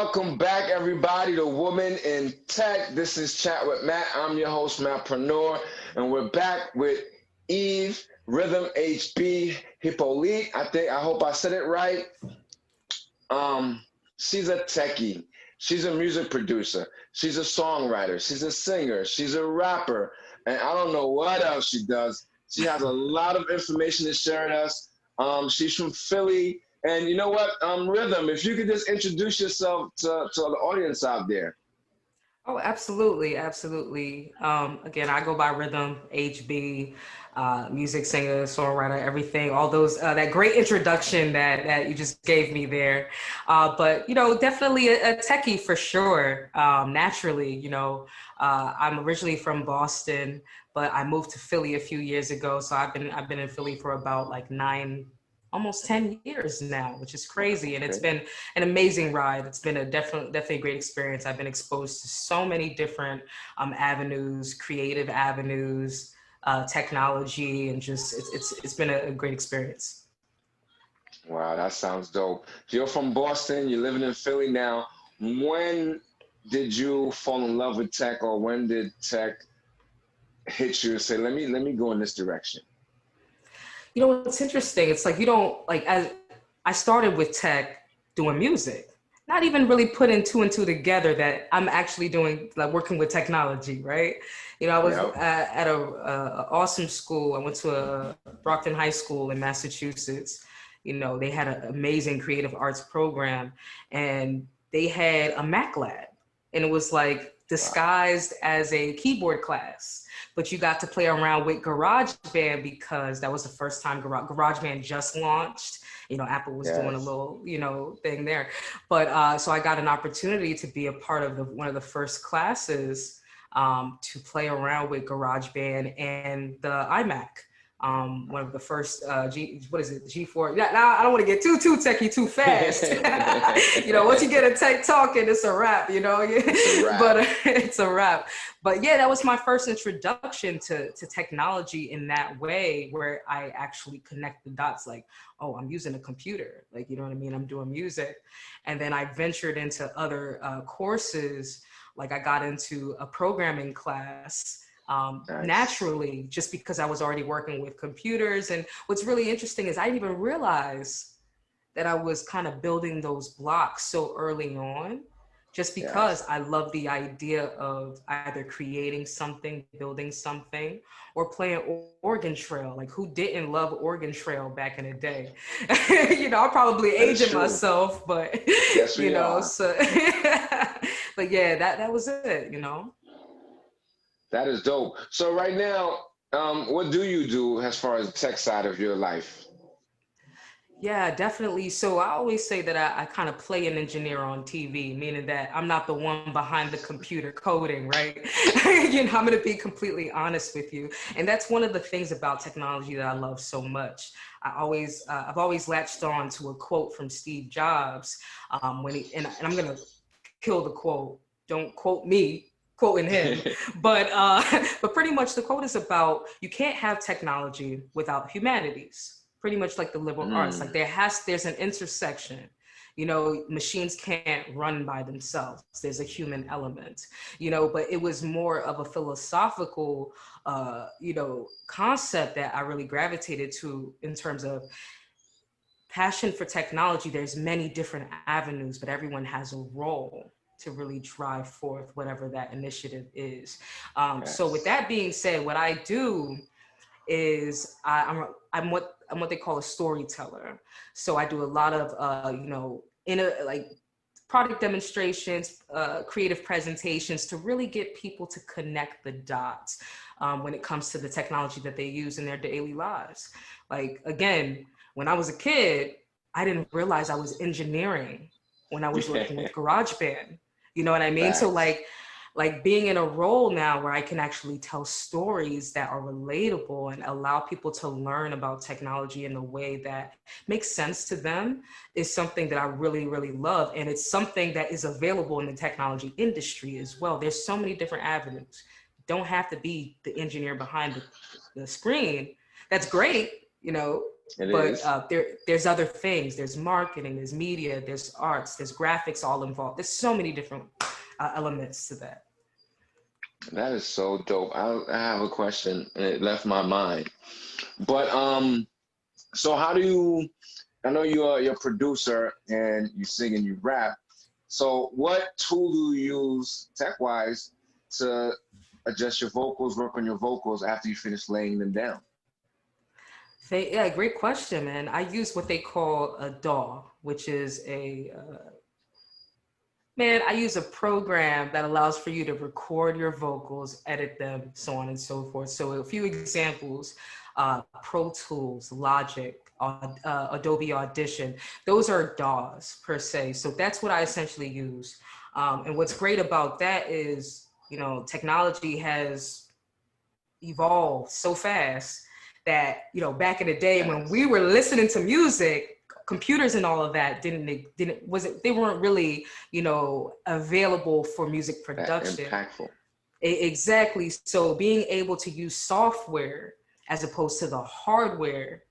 Welcome back, everybody, to Women in Tech. This is Chat with Matt. I'm your host, Matpreneur, and we're back with Eve, Rhythm HB, Hyppolite. I hope I said it right. She's a techie. She's a music producer. She's a songwriter. She's a singer. She's a rapper. And I don't know what else she does. She has a lot of information to share with us. She's from Philly. And you know what, Rhythm, if you could just introduce yourself to the audience out there. Oh, absolutely, absolutely. Again, I go by Rhythm, HB, music singer, songwriter, everything. All those that great introduction that you just gave me there. But definitely a techie for sure. Naturally, I'm originally from Boston, but I moved to Philly a few years ago. So I've been in Philly for about like almost 10 years now, which is crazy. And it's been an amazing ride. It's been a definitely a great experience. I've been exposed to so many different avenues, creative avenues, technology, and just it's been a great experience. Wow, that sounds dope. You're from Boston, you're living in Philly now. When did you fall in love with tech, or when did tech hit you and say, let me go in this direction? It's interesting. It's like, as I started with tech doing music, not even really putting two and two together that I'm actually doing, like, working with technology, right? I was Yep. at a awesome school. I went to a Brockton High School in Massachusetts. They had an amazing creative arts program, and they had a Mac lab, and it was like disguised as a keyboard class, but you got to play around with GarageBand because that was the first time GarageBand just launched. Apple was doing a Yes. little, thing there. But so I got an opportunity to be a part of one of the first classes to play around with GarageBand and the iMac. One of the first G4. Now I don't want to get too techie too fast. Once you get a tech talking, it's a wrap. It's a wrap. But it's a wrap. But yeah, that was my first introduction to technology in that way, where I actually connect the dots. Like, oh, I'm using a computer. Like, you know what I mean? I'm doing music, and then I ventured into other courses. Like, I got into a programming class. Nice. Naturally, just because I was already working with computers. And what's really interesting is I didn't even realize that I was kind of building those blocks so early on, just because I love the idea of either creating something, building something, or playing Oregon Trail. Like, who didn't love Oregon Trail back in the day? I'm probably aging myself, but yes, we are. So but yeah, that was it. That is dope. So right now, what do you do as far as the tech side of your life? Yeah, definitely. So I always say that I kind of play an engineer on TV, meaning that I'm not the one behind the computer coding, right? I'm going to be completely honest with you. And that's one of the things about technology that I love so much. I've always latched on to a quote from Steve Jobs and I'm going to kill the quote. Don't quote me, quoting him. But pretty much the quote is about, you can't have technology without humanities. Pretty much like the liberal arts. Like, there's an intersection. Machines can't run by themselves. There's a human element, but it was more of a philosophical, concept that I really gravitated to in terms of passion for technology. There's many different avenues, but everyone has a role to really drive forth whatever that initiative is. So with that being said, what I do is I'm what they call a storyteller. So I do a lot of like product demonstrations, creative presentations to really get people to connect the dots when it comes to the technology that they use in their daily lives. Like, again, when I was a kid, I didn't realize I was engineering when I was working with GarageBand. You know what I mean? So like being in a role now where I can actually tell stories that are relatable and allow people to learn about technology in a way that makes sense to them is something that I really, really love. And it's something that is available in the technology industry as well. There's so many different avenues. Don't have to be the engineer behind the screen. That's great, It But is. there's other things. There's marketing, there's media, there's arts, there's graphics all involved. There's so many different elements to that. That is so dope. I have a question, and it left my mind. But so how do you? I know you're a producer and you sing and you rap. So what tool do you use tech wise to adjust your vocals, work on your vocals after you finish laying them down? Yeah, great question, man. I use what they call a DAW, which is man, I use a program that allows for you to record your vocals, edit them, so on and so forth. So a few examples, Pro Tools, Logic, Adobe Audition, those are DAWs per se. So that's what I essentially use. And what's great about that is, you know, technology has evolved so fast that, you know, back in the day when we were listening to music, computers and all of that they weren't really, you know, available for music production. Impactful. Exactly. So being able to use software as opposed to the hardware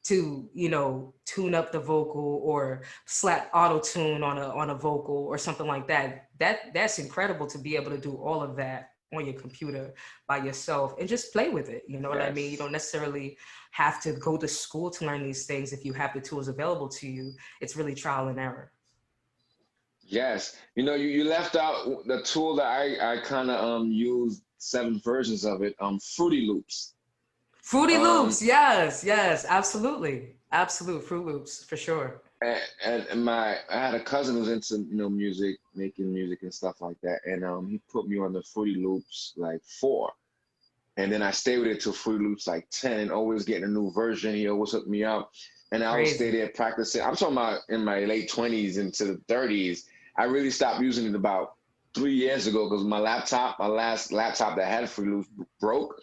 to, you know, tune up the vocal or slap auto tune on a vocal or something like that, that's incredible to be able to do all of that on your computer by yourself and just play with it. You know what I mean? You don't necessarily have to go to school to learn these things. If you have the tools available to you, it's really trial and error. Yes. You know, you left out the tool that I kind of used 7 versions of it, Fruity Loops. Fruity Loops, yes, absolutely. Absolute Fruit Loops, for sure. And I had a cousin who was into, you know, music, making music and stuff like that, and he put me on the Fruity Loops like 4, and then I stayed with it till Fruity Loops like 10, always getting a new version. He always hooked me up, and I would stay there practicing. I'm talking about in my late 20s into the 30s. I really stopped using it about 3 years ago because my last laptop that had Fruity Loops broke,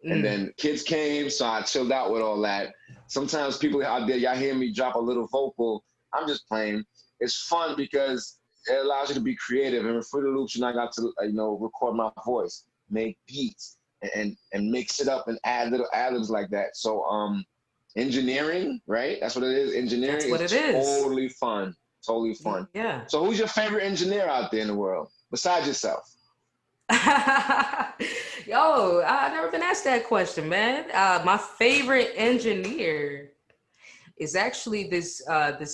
and then kids came, so I chilled out with all that. Sometimes people out there, y'all hear me drop a little vocal. I'm just playing. It's fun because it allows you to be creative. And with Fruity Loops, you know, I got to, you know, record my voice, make beats, and mix it up and add little ad-libs like that. So engineering, right? That's what it is. Engineering is totally fun. Totally fun. Yeah. So who's your favorite engineer out there in the world besides yourself? Yo, I've never been asked that question, man. My favorite engineer is actually this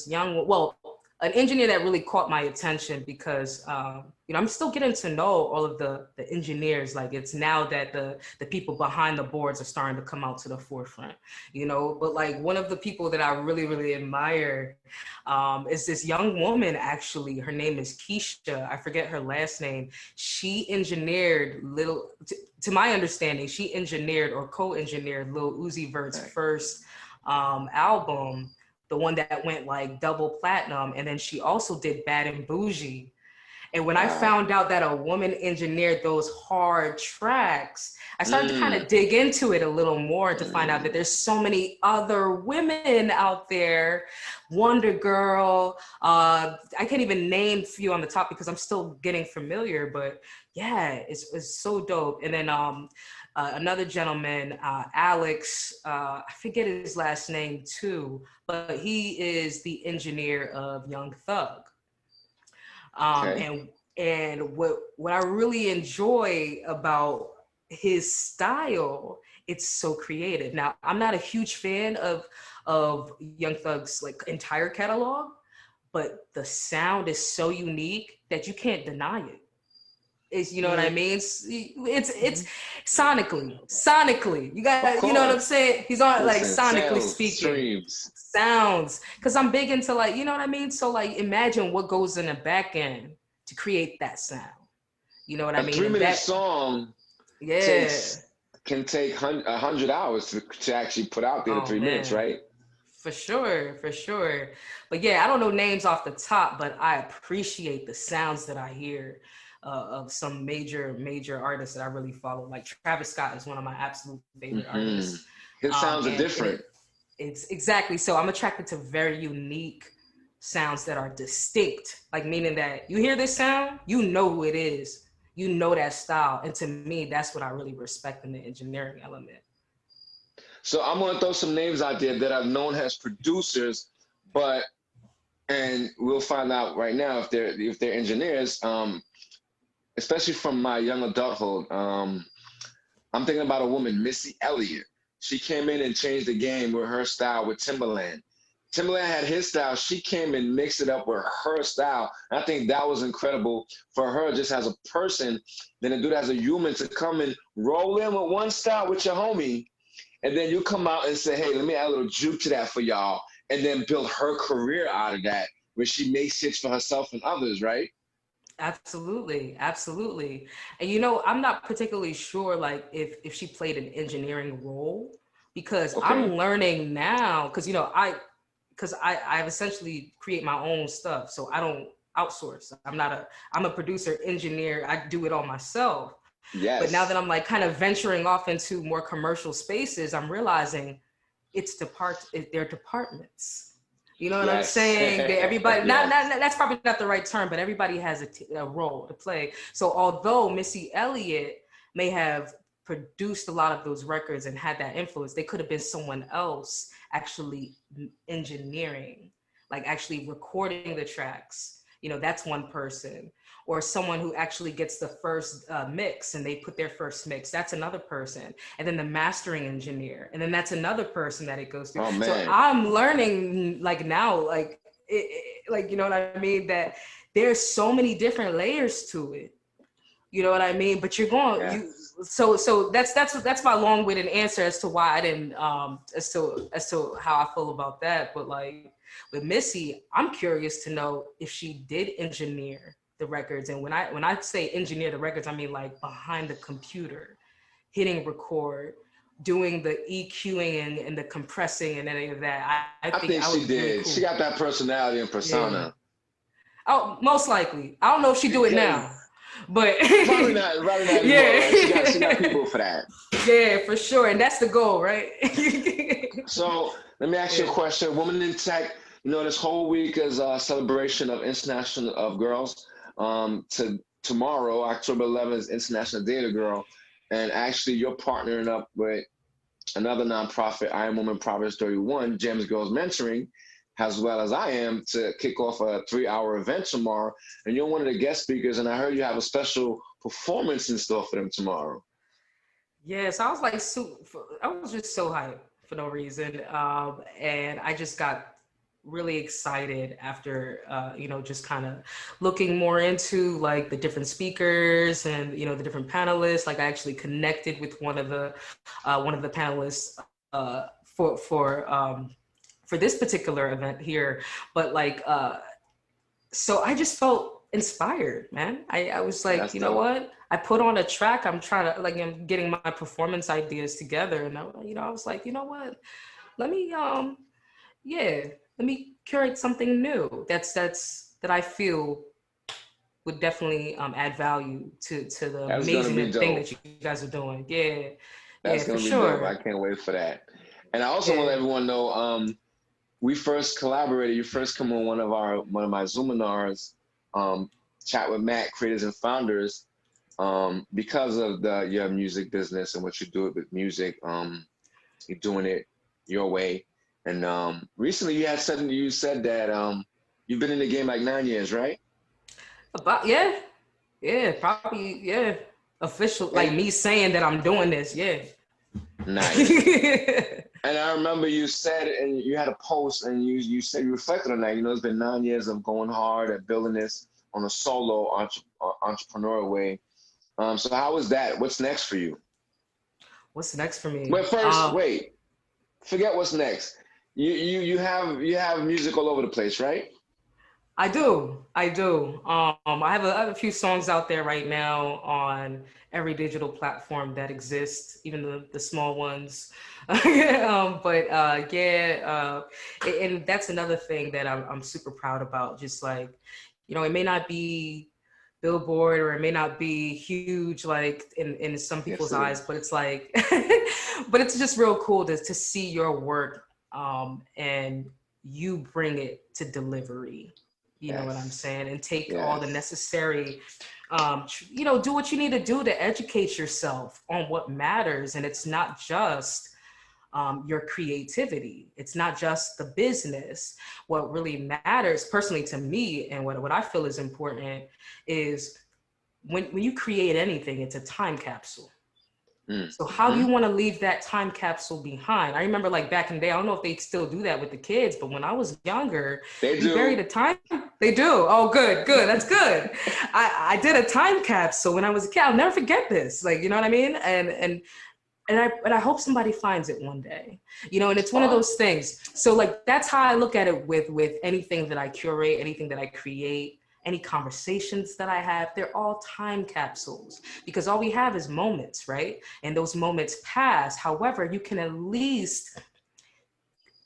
young, well, an engineer that really caught my attention because you know, I'm still getting to know all of the engineers. Like, it's now that the people behind the boards are starting to come out to the forefront, you know. But like, one of the people that I really admire is this young woman. Actually, her name is Keisha. I forget her last name. She engineered to my understanding, she engineered or co-engineered Lil Uzi Vert's first album, the one that went like double platinum. And then she also did Bad and Bougie. And when I found out that a woman engineered those hard tracks, I started to kind of dig into it a little more to find out that there's so many other women out there. Wonder Girl, I can't even name a few on the top because I'm still getting familiar, but yeah, it's so dope. And then another gentleman, Alex, I forget his last name too, but he is the engineer of Young Thug. And what I really enjoy about his style, it's so creative. Now, I'm not a huge fan of Young Thug's like entire catalog, but the sound is so unique that you can't deny it. You know what I mean? It's sonically. You got, you know what I'm saying? He's on like sonically speaking. Sounds. Because I'm big into, like, you know what I mean? So like, imagine what goes in the back end to create that sound. You know what I mean? A 3-minute song can take 100 hours to actually put out there in 3 minutes, right? For sure. But yeah, I don't know names off the top, but I appreciate the sounds that I hear of some major artists that I really follow. Like Travis Scott is one of my absolute favorite artists. His sounds are different. It's exactly. So I'm attracted to very unique sounds that are distinct, like meaning that you hear this sound, you know who it is, you know that style. And to me, that's what I really respect in the engineering element. So I'm gonna throw some names out there that are known as producers, but and we'll find out right now if they're engineers. Especially from my young adulthood. I'm thinking about a woman, Missy Elliott. She came in and changed the game with her style with Timbaland. Timbaland had his style. She came and mixed it up with her style. And I think that was incredible for her just as a person, then to do that as a human, to come and roll in with one style with your homie. And then you come out and say, hey, let me add a little juke to that for y'all. And then build her career out of that, where she makes hits for herself and others, right? Absolutely, absolutely. And you know, I'm not particularly sure like if she played an engineering role, because I'm Okay. learning now, because you know, I've essentially create my own stuff. So I don't outsource. I'm a producer, engineer, I do it all myself. But now that Yes. I'm like kind of venturing off into more commercial spaces, I'm realizing they're departments. You know what I'm Yes. saying? Everybody, Yes. that's probably not the right term, but everybody has a role to play. So although Missy Elliott may have produced a lot of those records and had that influence, they could have been someone else actually engineering, like actually recording the tracks. You know, that's one person. Or someone who actually gets the first mix and they put their first mix. That's another person. And then the mastering engineer. And then that's another person that it goes through. Oh So man. I'm learning like now, like, you know what I mean? That there's so many different layers to it. You know what I mean? But you're going, Yes. so that's my long-winded answer as to why I didn't, as to how I feel about that. But like with Missy, I'm curious to know if she did engineer the records. And when I say engineer the records, I mean like behind the computer, hitting record, doing the EQing and the compressing and any of that. I I think think I would she be really did. She cool. got that personality and Yeah. persona. Oh, most likely. I don't know if she do it Because now, but probably not anymore, right? She got yeah. people for that. Yeah, for sure. And that's the goal, right? So let me ask you a Yeah. question. Women in Tech, this whole week is a celebration of International of Girls. To tomorrow, October 11th, is International Day of the Girl. And actually, you're partnering up with another nonprofit, I Am Woman Proverbs 31, James Girls Mentoring, as well as I am, to kick off a 3-hour event tomorrow. And you're one of the guest speakers, and I heard you have a special performance in store for them tomorrow. Yes, I was like, I was just so hyped for no reason. And I just got really excited after, just kind of looking more into like the different speakers and, the different panelists. Like I actually connected with one of the panelists for this particular event here. But like, so I just felt inspired, man. I was like, That's you know dope. what? I put on a track. I'm trying to like I'm getting my performance ideas together, and I was like, you know what? Let me yeah, let me curate something new. That I feel would definitely add value to the That's going to be amazing thing dope. that you guys are doing. Yeah, yeah, That's for going to be dope. I sure. can't wait for that. And I also want to let Yeah. everyone know, we first collaborated. You first come on one of my Zoominars, um, chat with Matt, creators and founders, because of your music business and what you do with music. You're doing it your way. And recently you said that you've been in the game like 9 years, right? About yeah, yeah, probably yeah. Official like And me saying that I'm doing this. Yeah. nice. And I remember you said, and you had a post, and you said you reflected on that. It's been 9 years of going hard at building this on a solo entrepreneur way. So how was that? What's next for you? What's next for me? But first, wait, forget what's next. You have music all over the place, right? I do. I do. I have a few songs out there right now on every digital platform that exists, even the small ones. But yeah, and that's another thing that I'm super proud about. Just like, it may not be Billboard or it may not be huge like in some Yes, people's it eyes, is. but it's like, but it's just real cool to see your work and you bring it to delivery. You know what I'm Yes, saying? And take all the yes, necessary, do what you need to do to educate yourself on what matters. And it's not just your creativity. It's not just the business. What really matters personally to me, and what I feel is important, is when you create anything, it's a time capsule. So how do you want to leave that time capsule behind? I remember like back in the day, I don't know if they still do that with the kids, but when I was younger, They we do. buried a time. They do. Oh, good. That's good. I did a time capsule when I was a kid. I'll never forget this. Like, you know what I mean? And I hope somebody finds it one day, you know, and it's one of those things. So like, that's how I look at it with anything that I curate, anything that I create, any conversations that I have, they're all time capsules, because all we have is moments, right? And those moments pass. However, you can at least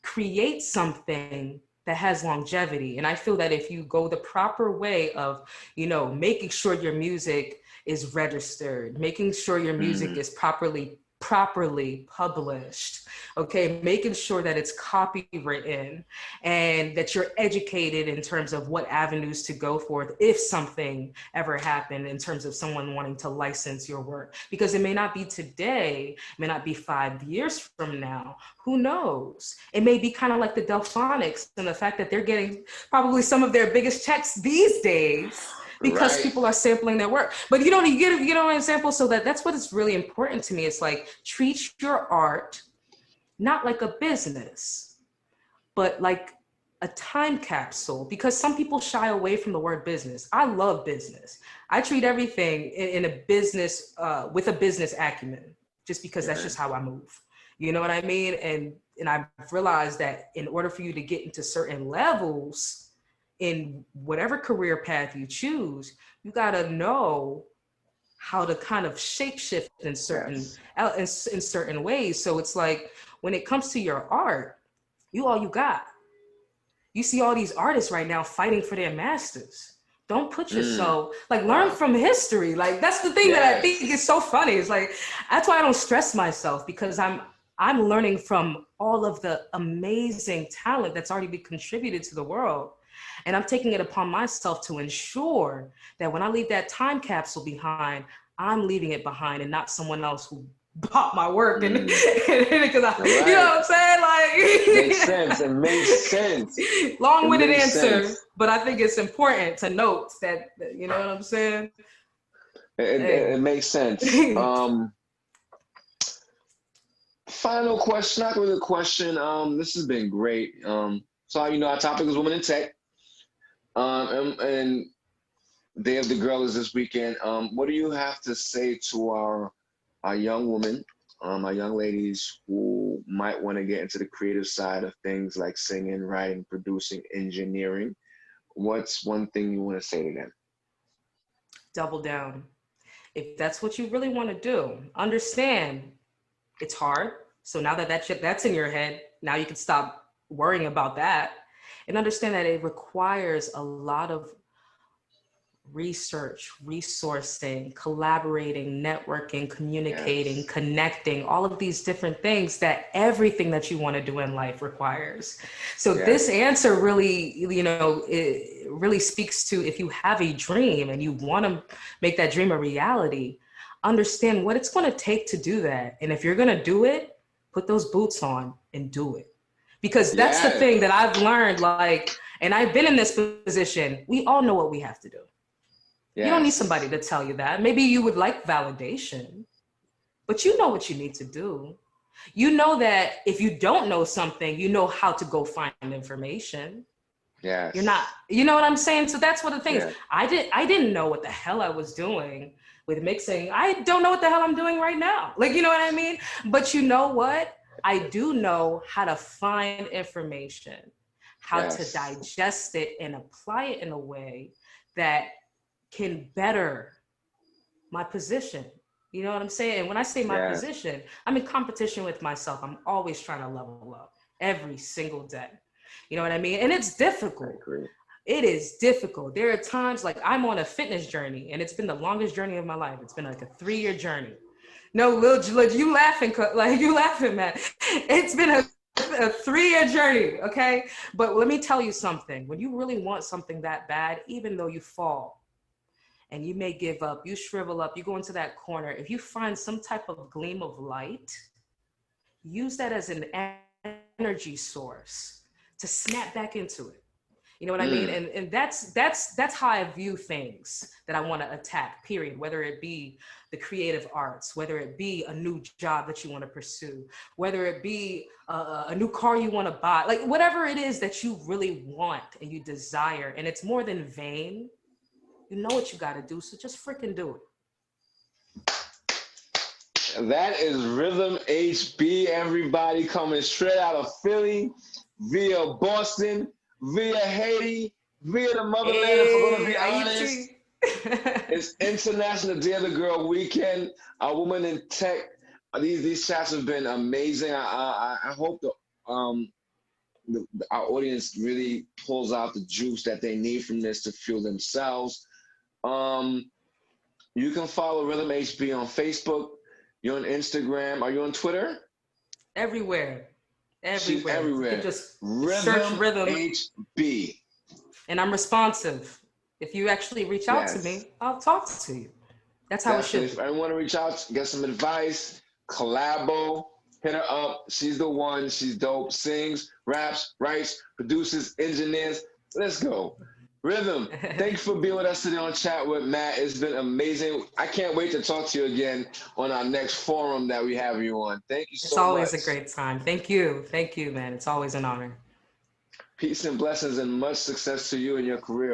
create something that has longevity. And I feel that if you go the proper way of, you know, making sure your music is registered, making sure your music is properly published, okay, making sure that it's copywritten and that you're educated in terms of what avenues to go for if something ever happened in terms of someone wanting to license your work, because it may not be today, it may not be 5 years from now, who knows? It may be kind of like the Delphonics and the fact that they're getting probably some of their biggest checks these days because people are sampling their work. But you get on an example. So that's what is really important to me. It's like, treat your art not like a business, but like a time capsule, because some people shy away from the word business. I love business. I treat everything in a business with a business acumen, just because that's just how I move. You know what I mean? And I've realized that in order for you to get into certain levels in whatever career path you choose, you got to know how to kind of shapeshift in certain ways. So it's like, when it comes to your art, all you got. You see all these artists right now fighting for their masters. Don't put yourself, like, learn from history. Like, that's the thing that I think is so funny. It's like, that's why I don't stress myself, because I'm learning from all of the amazing talent that's already been contributed to the world. And I'm taking it upon myself to ensure that when I leave that time capsule behind, I'm leaving it behind and not someone else who bought my work. And because you know what I'm saying? Like, makes sense. It makes sense. Long-winded answer, but I think it's important to note that, you know what I'm saying? It makes sense. Final question, not really a question. This has been great. So, you know, our topic is women in tech. And Day of the Girl is this weekend. What do you have to say to our young women, our young ladies who might want to get into the creative side of things like singing, writing, producing, engineering? What's one thing you want to say to them? Double down. If that's what you really want to do, understand it's hard. So now that's in your head, now you can stop worrying about that and understand that it requires a lot of research, resourcing, collaborating, networking, communicating, connecting, all of these different things that everything that you want to do in life requires. So this answer really, you know, it really speaks to, if you have a dream and you want to make that dream a reality, understand what it's going to take to do that. And if you're going to do it, put those boots on and do it. Because that's the thing that I've learned, like, and I've been in this position, we all know what we have to do. You don't need somebody to tell you that. Maybe you would like validation, but you know what you need to do. You know that if you don't know something, you know how to go find information. You're not, you know what I'm saying? So that's what the thing is. I didn't know what the hell I was doing with mixing. I don't know what the hell I'm doing right now. Like, you know what I mean? But you know what? I do know how to find information, how to digest it and apply it in a way that can better my position. You know what I'm saying? And when I say my position, I'm in competition with myself. I'm always trying to level up every single day. You know what I mean? And it's difficult. It is difficult. There are times, like, I'm on a fitness journey, and it's been the longest journey of my life. It's been like a 3-year journey. No, Lil, you laughing, man. It's been a 3-year journey, okay? But let me tell you something. When you really want something that bad, even though you fall, and you may give up, you shrivel up, you go into that corner, if you find some type of gleam of light, use that as an energy source to snap back into it. You know what I mean? And that's how I view things that I want to attack, period. Whether it be the creative arts, whether it be a new job that you want to pursue, whether it be a new car you want to buy, like whatever it is that you really want and you desire, and it's more than vain, you know what you got to do. So just freaking do it. That is Rhythm HB, everybody, coming straight out of Philly, via Boston, via Haiti, via the motherland, if we're going to be honest. It's International Day of the Girl weekend. Our Women in Tech. These chats have been amazing. I hope our audience really pulls out the juice that they need from this to fuel themselves. You can follow Rhythm HB on Facebook. You're on Instagram. Are you on Twitter? Everywhere. She's everywhere. You can just Rhythm search Rhythm HB. And I'm responsive. If you actually reach out to me, I'll talk to you. That's how it should be. If anyone want to reach out, get some advice, collabo, hit her up. She's the one. She's dope. Sings, raps, writes, produces, engineers. Let's go. Rhythm, thank you for being with us today on Chat with Matt. It's been amazing. I can't wait to talk to you again on our next forum that we have you on. Thank you so much. It's always a great time. Thank you. Thank you, man. It's always an honor. Peace and blessings and much success to you in your career.